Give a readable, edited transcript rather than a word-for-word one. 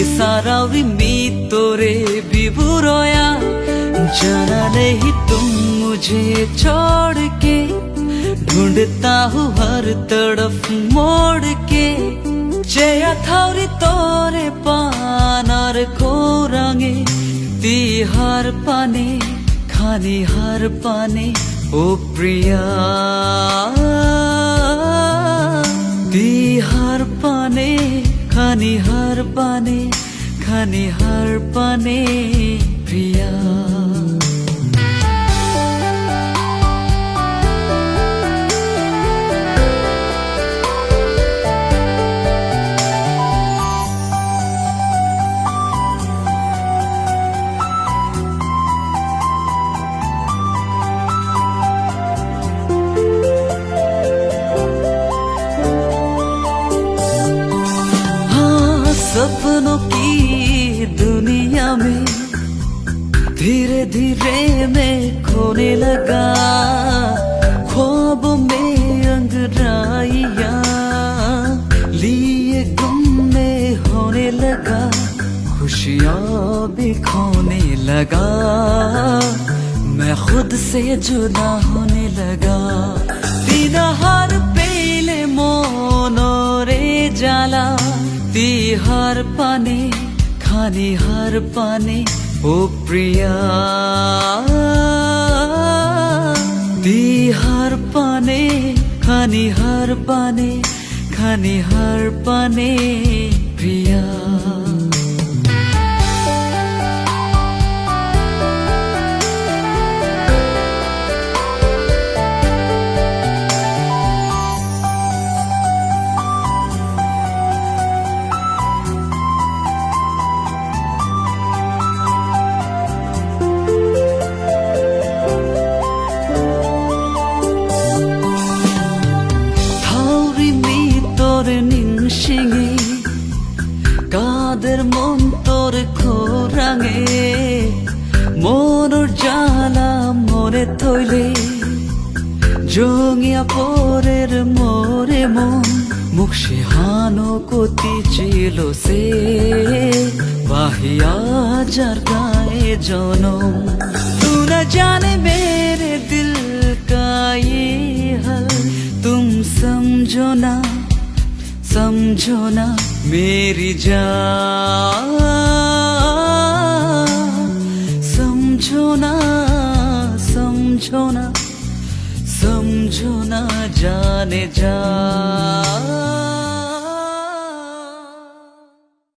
सारावरी मी तोरे विभुरोया जाना नहीं तुम मुझे छोड़ के ढूंढता हूँ हर तरफ मोड़ के चेया थावरी तोरे पानार को रंगे ती हार पाने खानी हार पाने ओ प्रिया ती हार पाने खानी हार पाने खानी हार पाने प्रिया सपनों की दुनिया में धीरे धीरे मैं खोने लगा ख्वाबों में अंगड़ाइयाँ लिए गुम में होने लगा खुशियाँ भी खोने लगा मैं खुद से जुदा होने लगा बिना हार पेले मोनोरे जाला ती हार पाने खानी हार पाने ओ प्रिया ती हार पाने खानी हार पाने खानी हार पाने प्रिया কাদের মন তোর খোরাঙে মনোর জ্বালা মরে থইলে জঙিয়া পরের মোরে মন মুখ সিহানো কতি ছিল সে বাহিয়া যার গায়ে জনম তু না জানে মেরে দিল का ये हल तुम समझो ना मेरी जान समझो ना जाने जा